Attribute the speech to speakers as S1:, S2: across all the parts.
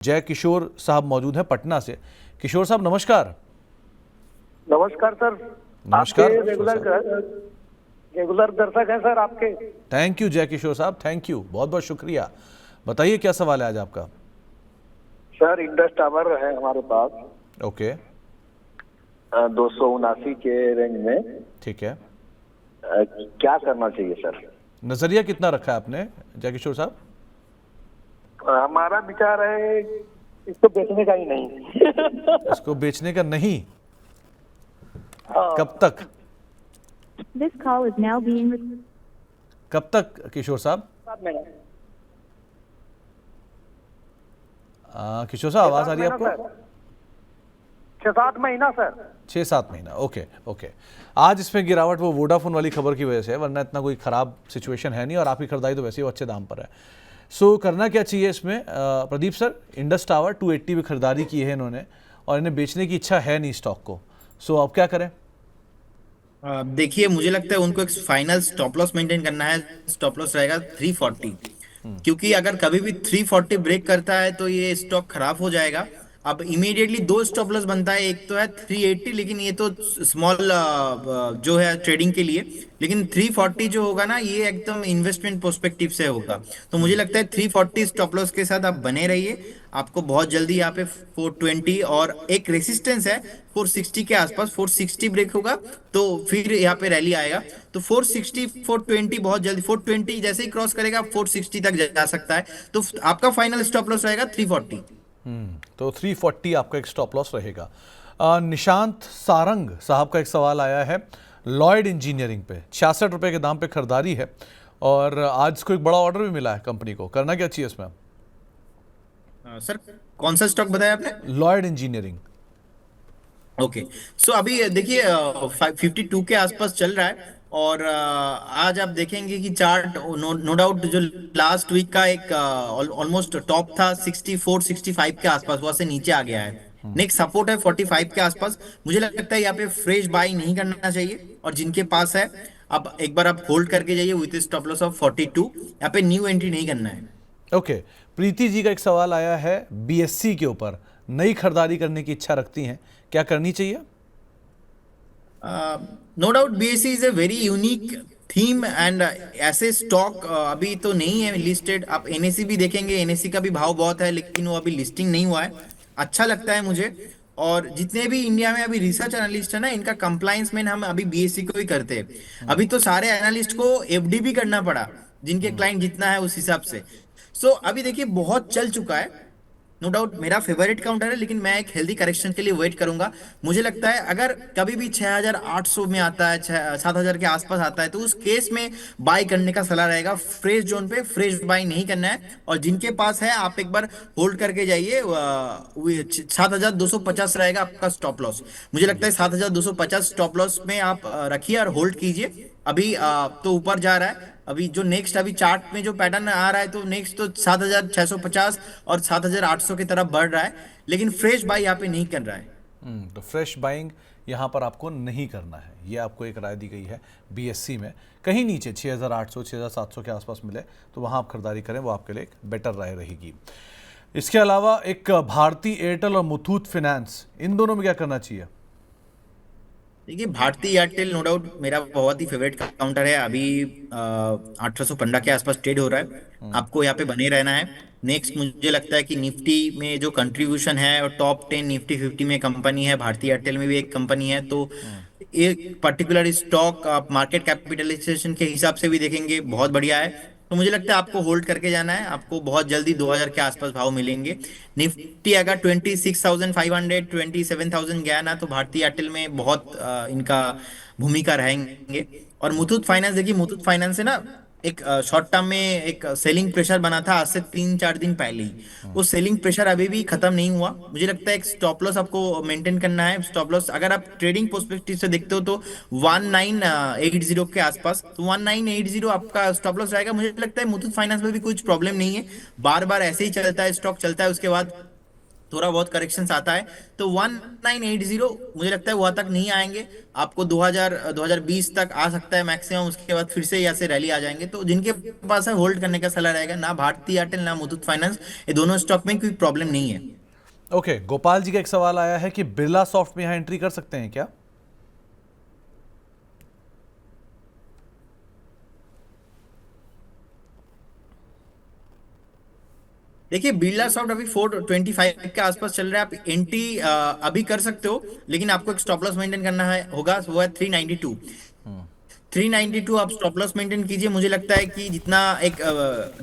S1: जय किशोर साहब मौजूद हैं पटना से। किशोर साहब नमस्कार।
S2: नमस्कार सर।
S1: नमस्कार
S2: आपके रेगुलर दर्शक हैं सर आपके।
S1: थैंक यू जय किशोर साहब, थैंक यू, बहुत बहुत शुक्रिया। बताइए क्या सवाल है आज आपका।
S2: सर इंडस टावर है हमारे पास
S1: ओके
S2: 279 के रेंज में।
S1: ठीक है,
S2: क्या करना चाहिए सर?
S1: नजरिया कितना रखा है आपने जय किशोर साहब?
S2: हमारा विचार है इसको बेचने का ही नहीं।
S1: इसको बेचने का नहीं?
S2: हाँ।
S1: कब तक?
S3: This call is now being
S1: कब तक किशोर साहब?
S2: 7 महीना।
S1: किशोर साहब आवाज आ रही है आपको?
S2: 6-7 महीना सर।
S1: 6-7 महीना, ओके ओके। आज इसमें गिरावट वो वोडाफोन वाली खबर की वजह से है, वरना इतना कोई खराब सिचुएशन है नहीं और आपकी खरीदारी तो वैसे ही अच्छे दाम पर है। सो करना क्या चाहिए इसमें प्रदीप सर? इंडस टावर 280 में खरीदारी की है इन्होंने और इन्हें बेचने की इच्छा है नहीं स्टॉक को। सो अब क्या करें?
S4: देखिए, मुझे लगता है उनको एक फाइनल स्टॉप लॉस मेंटेन करना है। स्टॉप लॉस रहेगा 340, क्योंकि अगर कभी भी 340 ब्रेक करता है तो ये स्टॉक खराब हो जाएगा। अब इमीडिएटली दो स्टॉप लॉस बनता है, एक तो है 380, लेकिन ये तो स्मॉल जो है ट्रेडिंग के लिए, लेकिन 340 जो होगा ना, ये एकदम इन्वेस्टमेंट पर्सपेक्टिव से होगा। तो मुझे लगता है 340 स्टॉप लॉस के साथ आप बने रहिए। आपको बहुत जल्दी यहाँ पे 420 और एक रेसिस्टेंस है 460 के आसपास। 460 ब्रेक होगा तो फिर यहाँ पे रैली आएगा। तो 460 420 बहुत जल्दी, 420 जैसे ही क्रॉस करेगा 460 तक जा सकता है। तो आपका फाइनल स्टॉप लॉस रहेगा 340।
S1: तो 340 आपका एक स्टॉप लॉस रहेगा। निशांत सारंग साहब का एक सवाल आया है लॉयड इंजीनियरिंग पे। 66 रुपए के दाम पे खरीदारी है और आज इसको एक बड़ा ऑर्डर भी मिला है कंपनी को। करना क्या चाहिए इसमें?
S4: सर कौन सा स्टॉक बताया आपने?
S1: Lloyd engineering.
S4: ओके, सो अभी देखिए 52 के आसपास चल रहा है और आज आप देखेंगे कि चार्ट नो डाउट जो लास्ट वीक का एक ऑलमोस्ट टॉप था 64 65 के आसपास, वहां से नीचे आ गया है। नेक्स्ट सपोर्ट है 45 के आसपास। मुझे लगता है यहाँ पे फ्रेश बाई नहीं करना चाहिए और जिनके पास है अब एक बार आप होल्ड करके जाइए विद स्टॉप लॉस ऑफ 42। यहाँ पे न्यू एंट्री नहीं करना है।
S1: ओके, प्रीति जी का एक सवाल आया है बीएससी के ऊपर। नई खरीदारी करने की इच्छा रखती हैं, क्या करनी चाहिए?
S4: No doubt BSC is a very unique theme and ऐसे स्टॉक अभी तो नहीं है लिस्टेड। आप एनएससी भी देखेंगे, एनएससी का भी भाव बहुत है, लेकिन वो अभी लिस्टिंग नहीं हुआ है। अच्छा लगता है मुझे। और जितने भी इंडिया में अभी रिसर्च एनालिस्ट है ना, इनका कंप्लायंस में हम अभी बीएससी को ही करते हैं। अभी तो सारे एनालिस्ट को एफडी भी करना पड़ा, जिनके क्लाइंट जितना है उस हिसाब से। सो अभी देखिए बहुत चल चुका है। नो डाउट मेरा फेवरेट काउंटर है, लेकिन मैं एक हेल्दी करेक्शन के लिए वेट करूंगा। मुझे लगता है अगर कभी भी 6800 में आता है, 7000 के आसपास आता है, तो उस केस में बाय करने का सलाह रहेगा। फ्रेश जोन पे फ्रेश बाय नहीं करना है। और जिनके पास है आप एक बार होल्ड करके जाइए। 7250 रहेगा आपका स्टॉप लॉस। मुझे लगता है 7250 स्टॉप लॉस में आप रखिए और होल्ड कीजिए। अभी तो ऊपर जा रहा है। अभी जो नेक्स्ट अभी चार्ट में जो पैटर्न आ रहा है, तो नेक्स्ट तो 7650 और 7800 की तरफ बढ़ रहा है, लेकिन फ्रेश बाय यहाँ पे नहीं कर रहा है।
S1: तो फ्रेश बाइंग यहाँ पर आपको नहीं करना है, ये आपको एक राय दी गई है बीएससी में। कहीं नीचे 6800 6700 के आसपास मिले तो वहाँ आप खरीदारी करें, वो आपके लिए एक बेटर राय रहेगी। इसके अलावा एक भारती एयरटेल और मुथूट फिनेंस, इन दोनों में क्या करना चाहिए?
S4: देखिए भारती एयरटेल नो डाउट मेरा बहुत ही फेवरेट काउंटर है। अभी 1815 के आसपास ट्रेड हो रहा है। आपको यहाँ पे बने रहना है। नेक्स्ट मुझे लगता है कि निफ्टी में जो कंट्रीब्यूशन है और टॉप 10 निफ्टी 50 में कंपनी है, भारती एयरटेल में भी एक कंपनी है। तो एक पर्टिकुलर स्टॉक आप मार्केट कैपिटलाइजेशन के हिसाब से भी देखेंगे, बहुत बढ़िया है। तो मुझे लगता है आपको होल्ड करके जाना है। आपको बहुत जल्दी 2000 के आसपास भाव मिलेंगे। निफ्टी अगर 26,500 27,000 गया ना, तो भारतीय एयरटेल में बहुत इनका भूमिका रहेंगे। और मुथूट फाइनेंस देखिए, मुथूट फाइनेंस है ना, एक शॉर्ट टर्म में एक सेलिंग प्रेशर बना था आज से 3-4 दिन पहले ही। वो सेलिंग प्रेशर अभी भी खत्म नहीं हुआ। मुझे लगता है एक स्टॉप लॉस आपको मेंटेन करना है। स्टॉप लॉस अगर आप ट्रेडिंग पर्सपेक्टिव से देखते हो तो 1980 के आसपास, तो 1980 आपका स्टॉप लॉस रहेगा। मुझे लगता है मुथूट फाइनेंस में भी कुछ प्रॉब्लम नहीं है, बार बार ऐसे ही चलता है, स्टॉक चलता है, उसके बाद थोड़ा बहुत करेक्शंस आता है तो 1980 मुझे लगता है वहां तक नहीं आएंगे। आपको 2020 तक आ सकता है मैक्सिमम, उसके बाद फिर से यहाँ से रैली आ जाएंगे। तो जिनके पास है होल्ड करने का सलाह रहेगा। ना भारती एयरटेल ना मुथूट फाइनेंस, ये दोनों स्टॉक में कोई प्रॉब्लम नहीं है।
S1: ओके, गोपाल जी का एक सवाल आया है कि बिरला सॉफ्ट में यहाँ एंट्री कर सकते हैं क्या?
S4: देखिए बिरला सॉफ्ट अभी 425 के आसपास चल रहा है। आप एंट्री अभी कर सकते हो, लेकिन आपको एक स्टॉप लॉस मेंटेन करना है होगा, वो है 392। 392 आप स्टॉप लॉस मेंटेन कीजिए। मुझे लगता है कि जितना एक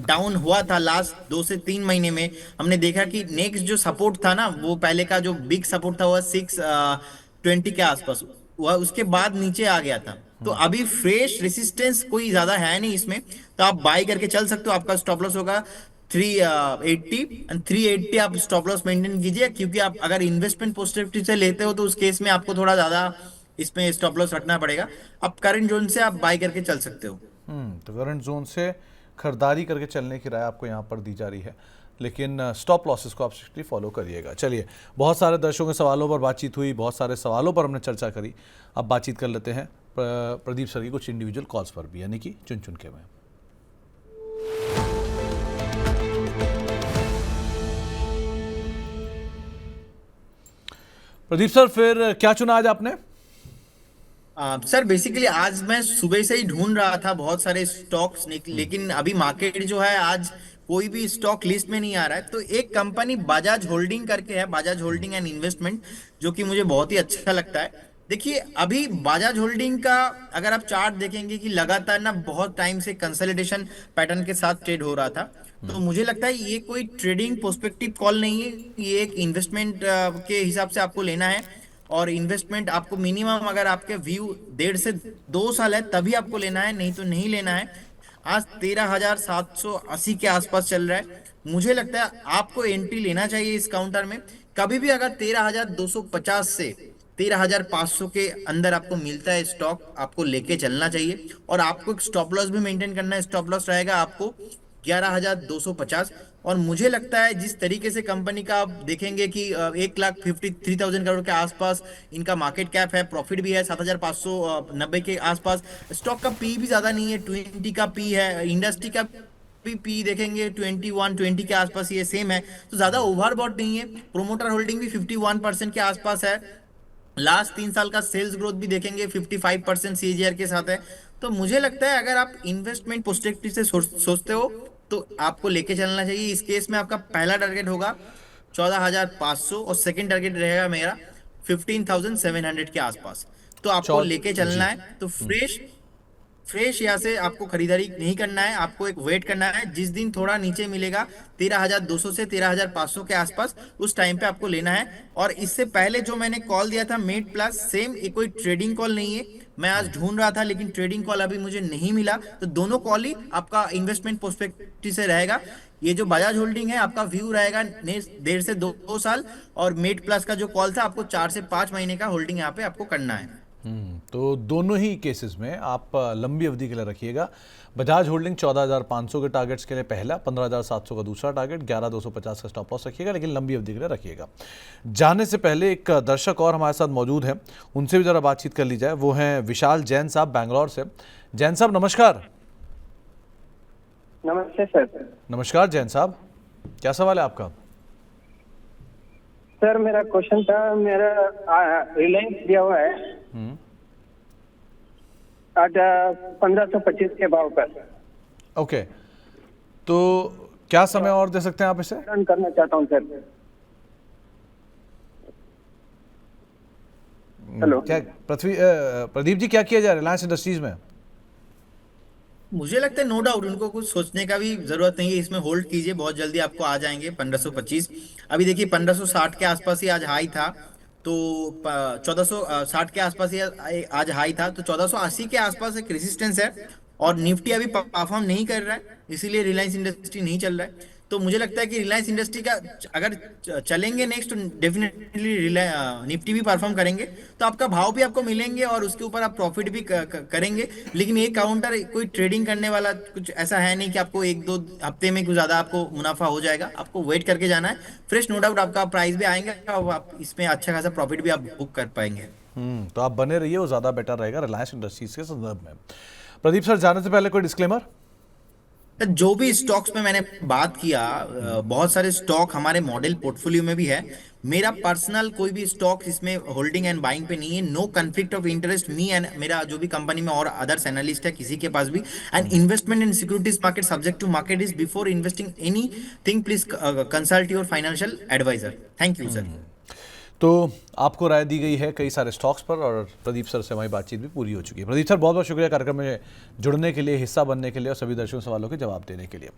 S4: डाउन हुआ था लास्ट 2 से 3 महीने में, हमने देखा कि नेक्स्ट जो सपोर्ट था ना, वो पहले का जो बिग सपोर्ट था वो 620 के आसपास, वह उसके बाद नीचे आ गया था। तो अभी फ्रेश रेसिस्टेंस कोई ज्यादा है नहीं इसमें, तो आप बाई करके चल सकते हो। आपका स्टॉप लॉस होगा 380 एंड 380 आप स्टॉप लॉस मेंटेन कीजिए, क्योंकि आप अगर इन्वेस्टमेंट पर्सपेक्टिव से लेते हो तो उस केस में आपको थोड़ा ज्यादा इसमें स्टॉप लॉस रखना पड़ेगा। अब करंट जोन से आप बाई करके चल सकते हो।
S1: तो करंट जोन से खरीदारी करके चलने की राय आपको यहाँ पर दी जा रही है, लेकिन स्टॉप लॉसेस को आप स्ट्रिक्टली फॉलो करिएगा। चलिए, बहुत सारे दर्शकों के सवालों पर बातचीत हुई, बहुत सारे सवालों पर हमने चर्चा करी। अब बातचीत कर लेते हैं प्रदीप सर की कुछ इंडिविजुअल कॉल्स पर भी, यानी कि चुन चुन के में। प्रदीप सर, फिर क्या चुना आज आपने?
S4: सर बेसिकली आज मैं सुबह से ही ढूंढ रहा था बहुत सारे स्टॉक्स, लेकिन अभी मार्केट जो है आज कोई भी स्टॉक लिस्ट में नहीं आ रहा है। तो एक कंपनी बजाज होल्डिंग करके है, बजाज होल्डिंग एंड इन्वेस्टमेंट, जो कि मुझे बहुत ही अच्छा लगता है। देखिए अभी बजाज होल्डिंग का अगर आप चार्ट देखेंगे कि लगातार ना बहुत टाइम से कंसोलिडेशन पैटर्न के साथ ट्रेड हो रहा था। तो मुझे लगता है ये कोई ट्रेडिंग पर्सपेक्टिव कॉल नहीं है, ये एक इन्वेस्टमेंट के हिसाब से आपको लेना है। और इन्वेस्टमेंट आपको मिनिमम, अगर आपके व्यू 1.5 से 2 साल है तभी आपको लेना है, नहीं तो नहीं लेना है। आज 13,780 के आसपास चल रहा है। मुझे लगता है आपको एंट्री लेना चाहिए इस काउंटर में। कभी भी अगर 13,250 से 13,500 के अंदर आपको मिलता है स्टॉक, आपको लेके चलना चाहिए। और आपको एक स्टॉप लॉस भी मेंटेन करना है। स्टॉप लॉस रहेगा आपको 11,250। और मुझे लगता है जिस तरीके से कंपनी का आप देखेंगे कि 1,53,000 करोड़ के आसपास इनका मार्केट कैप है, प्रॉफिट भी है 7,590 के आसपास, स्टॉक का पी भी ज्यादा नहीं है, 20 का पी है। इंडस्ट्री का पी देखेंगे 21-20 के आसपास, ये सेम है। तो ज्यादा ओवरबॉट नहीं है। प्रोमोटर होल्डिंग भी 51% के आसपास है। लास्ट 3 साल का सेल्स ग्रोथ भी देखेंगे 55% सीएजीआर के साथ है। तो मुझे लगता है अगर आप इन्वेस्टमेंट पर्सपेक्टिव से सोचते हो तो आपको लेके चलना चाहिए। इस केस में आपका पहला टारगेट होगा 14,500 और सेकंड टारगेट रहेगा मेरा 15,700 के आसपास। तो आपको लेके चलना है। तो फ्रेश यहाँ से आपको खरीदारी नहीं करना है, आपको एक वेट करना है। जिस दिन थोड़ा नीचे मिलेगा 13,200 से 13,500 के आसपास, उस टाइम पे आपको लेना है। और इससे पहले जो मैंने कॉल दिया था मेड प्लस, सेम ये कोई ट्रेडिंग कॉल नहीं है। मैं आज ढूंढ रहा था लेकिन ट्रेडिंग कॉल अभी मुझे नहीं मिला। तो दोनों कॉल ही आपका इन्वेस्टमेंट पर्सपेक्टिव से रहेगा। ये जो बजाज होल्डिंग है आपका व्यू रहेगा 1.5 से 2 साल, और मेड प्लस का जो कॉल था आपको 4 से 5 महीने का होल्डिंग यहाँ पे आपको करना है।
S1: तो दोनों ही केसेस में आप लंबी अवधि के लिए रखिएगा। बजाज होल्डिंग 14,500 के टारगेट्स के लिए पहला, 15,700 का दूसरा टारगेट, 11,250 का स्टॉप लॉस रखिएगा, लेकिन लंबी अवधि के लिए रखिएगा। जाने से पहले एक दर्शक और हमारे साथ मौजूद हैं, उनसे भी ज़रा बातचीत कर ली जाए। वो हैं विशाल जैन साहब बैंगलोर से। जैन साहब नमस्कार।
S2: नमस्ते सर।
S1: नमस्कार जैन साहब, क्या सवाल है आपका?
S2: सर मेरा क्वेश्चन था, मेरा रिलायंस दिया हुआ है आज 1525 के भाव पर।
S1: ओके, तो क्या समय और दे सकते हैं आप इसे?
S2: रन करना चाहता हूँ सर। हेलो,
S1: क्या प्रदीप जी, क्या किया जाए रिलायंस इंडस्ट्रीज में?
S4: मुझे लगता है नो डाउट उनको कुछ सोचने का भी जरूरत नहीं है। इसमें होल्ड कीजिए, बहुत जल्दी आपको आ जाएंगे 1525। अभी देखिए 1560 के आसपास ही आज हाई था, तो 1460 के आसपास ही आज हाई था। तो 1480 के आसपास एक रेजिस्टेंस है। और निफ्टी अभी परफॉर्म नहीं कर रहा है, इसीलिए रिलायंस इंडस्ट्री नहीं चल रहा है। तो मुझे लगता है कि रिलायंस इंडस्ट्री का अगर चलेंगे नेक्स्ट तो डेफिनेटली निफ्टी भी परफॉर्म करेंगे, तो आपका भाव भी आपको मिलेंगे और उसके ऊपर आप प्रॉफिट भी करेंगे। लेकिन ये काउंटर कोई ट्रेडिंग करने वाला कुछ ऐसा है नहीं कि आपको 1-2 हफ्ते में कुछ ज्यादा आपको मुनाफा हो जाएगा, आपको वेट करके जाना है। फ्रेश नो डाउट आपका प्राइस भी आएंगे और आप इसमें अच्छा खासा प्रॉफिट भी आप बुक कर पाएंगे।
S1: तो आप बने रहिए, वो ज़्यादा बेटर रहेगा रिलायंस इंडस्ट्रीज के संदर्भ में। प्रदीप सर, जाने से पहले कोई डिस्क्लेमर?
S4: तो जो भी स्टॉक्स में मैंने बात किया, बहुत सारे स्टॉक हमारे मॉडल पोर्टफोलियो में भी है। मेरा पर्सनल कोई भी स्टॉक इसमें होल्डिंग एंड बाइंग पे नहीं है। No conflict of interest me and मेरा जो भी कंपनी में और अदर्स एनालिस्ट है किसी के पास भी। And investment in securities market subject to market is before investing anything please consult your financial advisor. Thank you sir.
S1: तो आपको राय दी गई है कई सारे स्टॉक्स पर, और प्रदीप सर से हमारी बातचीत भी पूरी हो चुकी है। प्रदीप सर, बहुत बहुत शुक्रिया कार्यक्रम में जुड़ने के लिए, हिस्सा बनने के लिए और सभी दर्शकों सवालों के जवाब देने के लिए।